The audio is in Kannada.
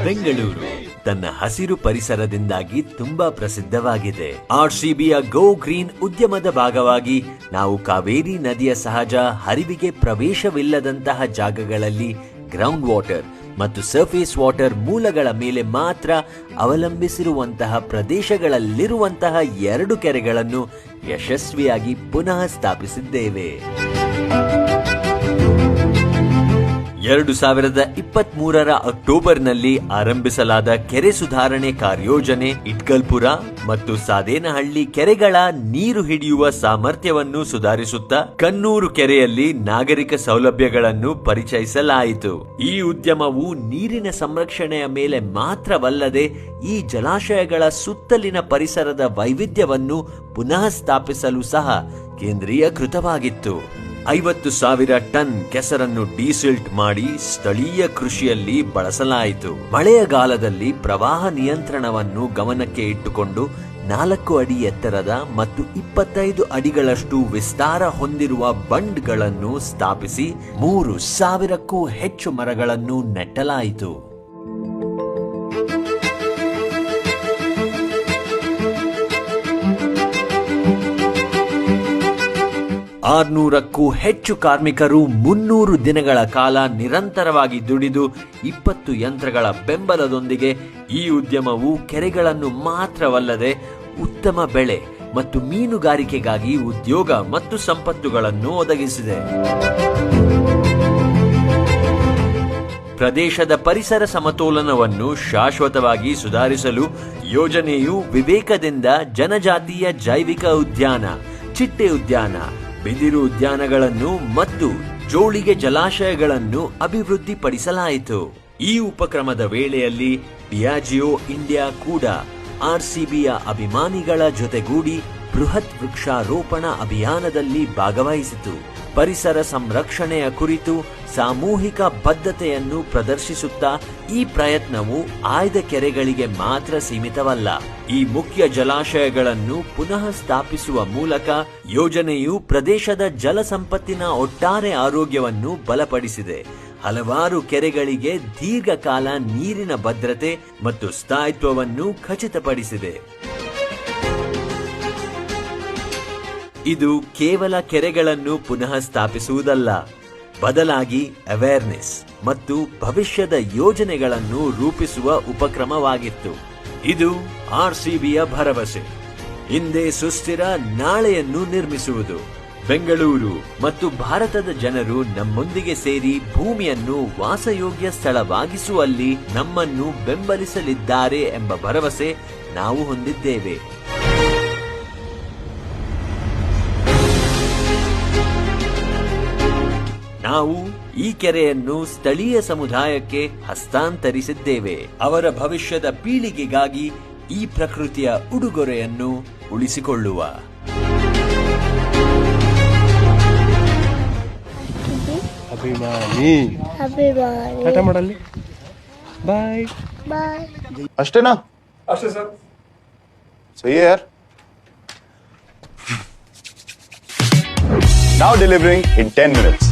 ಬೆಂಗಳೂರು ತನ್ನ ಹಸಿರು ಪರಿಸರದಿಂದಾಗಿ ತುಂಬಾ ಪ್ರಸಿದ್ಧವಾಗಿದೆ. ಆರ್ಸಿಬಿಯ ಗೋ ಗ್ರೀನ್ ಉದ್ಯಮದ ಭಾಗವಾಗಿ ನಾವು ಕಾವೇರಿ ನದಿಯ ಸಹಜ ಹರಿವಿಗೆ ಪ್ರವೇಶವಿಲ್ಲದಂತಹ ಜಾಗಗಳಲ್ಲಿ ಗ್ರೌಂಡ್ ವಾಟರ್ ಮತ್ತು ಸರ್ಫೇಸ್ ವಾಟರ್ ಮೂಲಗಳ ಮೇಲೆ ಮಾತ್ರ ಅವಲಂಬಿಸಿರುವಂತಹ ಪ್ರದೇಶಗಳಲ್ಲಿರುವಂತಹ 2 ಕೆರೆಗಳನ್ನು ಯಶಸ್ವಿಯಾಗಿ ಪುನಃ ಸ್ಥಾಪಿಸಿದ್ದೇವೆ. 2023ರ ಅಕ್ಟೋಬರ್ನಲ್ಲಿ ಆರಂಭಿಸಲಾದ ಕೆರೆ ಸುಧಾರಣೆ ಕಾರ್ಯೋಜನೆ ಇಟ್ಕಲ್ಪುರ ಮತ್ತು ಸಾದೇನಹಳ್ಳಿ ಕೆರೆಗಳ ನೀರು ಹಿಡಿಯುವ ಸಾಮರ್ಥ್ಯವನ್ನು ಸುಧಾರಿಸುತ್ತಾ ಕನ್ನೂರು ಕೆರೆಯಲ್ಲಿ ನಾಗರಿಕ ಸೌಲಭ್ಯಗಳನ್ನು ಪರಿಚಯಿಸಲಾಯಿತು. ಈ ಉದ್ಯಮವು ನೀರಿನ ಸಂರಕ್ಷಣೆಯ ಮೇಲೆ ಮಾತ್ರವಲ್ಲದೆ ಈ ಜಲಾಶಯಗಳ ಸುತ್ತಲಿನ ಪರಿಸರದ ವೈವಿಧ್ಯವನ್ನು ಪುನಃ ಸ್ಥಾಪಿಸಲು ಸಹ ಕೇಂದ್ರೀಕೃತವಾಗಿತ್ತು. 50,000 ಟನ್ ಕೆಸರನ್ನು ಡೀಸಿಲ್ಟ್ ಮಾಡಿ ಸ್ಥಳೀಯ ಕೃಷಿಯಲ್ಲಿ ಬಳಸಲಾಯಿತು. ಮಳೆಗಾಲದಲ್ಲಿ ಪ್ರವಾಹ ನಿಯಂತ್ರಣವನ್ನು ಗಮನಕ್ಕೆ ಇಟ್ಟುಕೊಂಡು 4 ಅಡಿ ಎತ್ತರದ ಮತ್ತು 25 ಅಡಿಗಳಷ್ಟು ವಿಸ್ತಾರ ಹೊಂದಿರುವ ಬಂಡ್ಗಳನ್ನು ಸ್ಥಾಪಿಸಿ 3,000ಕ್ಕೂ ಹೆಚ್ಚು ಮರಗಳನ್ನು ನೆಟ್ಟಲಾಯಿತು. 600ಕ್ಕೂ ಹೆಚ್ಚು ಕಾರ್ಮಿಕರು 300 ದಿನಗಳ ಕಾಲ ನಿರಂತರವಾಗಿ ದುಡಿದು 20 ಯಂತ್ರಗಳ ಬೆಂಬಲದೊಂದಿಗೆ ಈ ಉದ್ಯಮವು ಕೆರೆಗಳನ್ನು ಮಾತ್ರವಲ್ಲದೆ ಉತ್ತಮ ಬೆಳೆ ಮತ್ತು ಮೀನುಗಾರಿಕೆಗಾಗಿ ಉದ್ಯೋಗ ಮತ್ತು ಸಂಪತ್ತುಗಳನ್ನು ಒದಗಿಸಿದೆ. ಪ್ರದೇಶದ ಪರಿಸರ ಸಮತೋಲನವನ್ನು ಶಾಶ್ವತವಾಗಿ ಸುಧಾರಿಸಲು ಯೋಜನೆಯು ವಿವೇಕದಿಂದ ಜನಜಾತೀಯ ಜೈವಿಕ ಉದ್ಯಾನ, ಚಿಟ್ಟೆ ಉದ್ಯಾನ, ಬಿದಿರು ಉದ್ಯಾನಗಳನ್ನು ಮತ್ತು ಜೋಳಿಗೆ ಜಲಾಶಯಗಳನ್ನು ಅಭಿವೃದ್ಧಿಪಡಿಸಲಾಯಿತು. ಈ ಉಪಕ್ರಮದ ವೇಳೆಯಲ್ಲಿ ಡಿಯಾಜಿಯೋ ಇಂಡಿಯಾ ಕೂಡ ಆರ್ಸಿಬಿಯ ಅಭಿಮಾನಿಗಳ ಜೊತೆಗೂಡಿ ಬೃಹತ್ ವೃಕ್ಷಾರೋಪಣ ಅಭಿಯಾನದಲ್ಲಿ ಭಾಗವಹಿಸಿತು. ಪರಿಸರ ಸಂರಕ್ಷಣೆಯ ಕುರಿತು ಸಾಮೂಹಿಕ ಬದ್ಧತೆಯನ್ನು ಪ್ರದರ್ಶಿಸುತ್ತಾ ಈ ಪ್ರಯತ್ನವು ಆಯ್ದ ಕೆರೆಗಳಿಗೆ ಮಾತ್ರ ಸೀಮಿತವಲ್ಲ. ಈ ಮುಖ್ಯ ಜಲಾಶಯಗಳನ್ನು ಪುನಃ ಸ್ಥಾಪಿಸುವ ಮೂಲಕ ಯೋಜನೆಯು ಪ್ರದೇಶದ ಜಲ ಸಂಪತ್ತಿನ ಒಟ್ಟಾರೆ ಆರೋಗ್ಯವನ್ನು ಬಲಪಡಿಸಿದೆ. ಹಲವಾರು ಕೆರೆಗಳಿಗೆ ದೀರ್ಘಕಾಲ ನೀರಿನ ಭದ್ರತೆ ಮತ್ತು ಸ್ಥಾಯಿತ್ವವನ್ನು ಖಚಿತಪಡಿಸಿದೆ. ಇದು ಕೇವಲ ಕೆರೆಗಳನ್ನು ಪುನಃ ಸ್ಥಾಪಿಸುವುದಲ್ಲ, ಬದಲಾಗಿ ಅವೇರ್ನೆಸ್ ಮತ್ತು ಭವಿಷ್ಯದ ಯೋಜನೆಗಳನ್ನು ರೂಪಿಸುವ ಉಪಕ್ರಮವಾಗಿತ್ತು. ಇದು ಆರ್ಸಿಬಿಯ ಭರವಸೆ, ಹಿಂದೆ ಸುಸ್ಥಿರ ನಾಳೆಯನ್ನು ನಿರ್ಮಿಸುವುದು. ಬೆಂಗಳೂರು ಮತ್ತು ಭಾರತದ ಜನರು ನಮ್ಮೊಂದಿಗೆ ಸೇರಿ ಭೂಮಿಯನ್ನು ವಾಸಯೋಗ್ಯ ಸ್ಥಳವಾಗಿಸುವಲ್ಲಿ ನಮ್ಮನ್ನು ಬೆಂಬಲಿಸಲಿದ್ದಾರೆ ಎಂಬ ಭರವಸೆ ನಾವು ಹೊಂದಿದ್ದೇವೆ. ನಾವು ಈ ಕೆರೆಯನ್ನು ಸ್ಥಳೀಯ ಸಮುದಾಯಕ್ಕೆ ಹಸ್ತಾಂತರಿಸಿದ್ದೇವೆ. ಅವರ ಭವಿಷ್ಯದ ಪೀಳಿಗೆಗಾಗಿ ಈ ಪ್ರಕೃತಿಯ ಉಡುಗೊರೆಯನ್ನು ಉಳಿಸಿಕೊಳ್ಳುವ. ಅಭಿಮಾನಿ ಟಾಟಾ ಮಾಡಲ್ಲಿ. ಬಾಯ್ ಬಾಯ್. ಅಷ್ಟೇನಾ? ಅಷ್ಟೇ sir. So here. Now delivering in 10 minutes.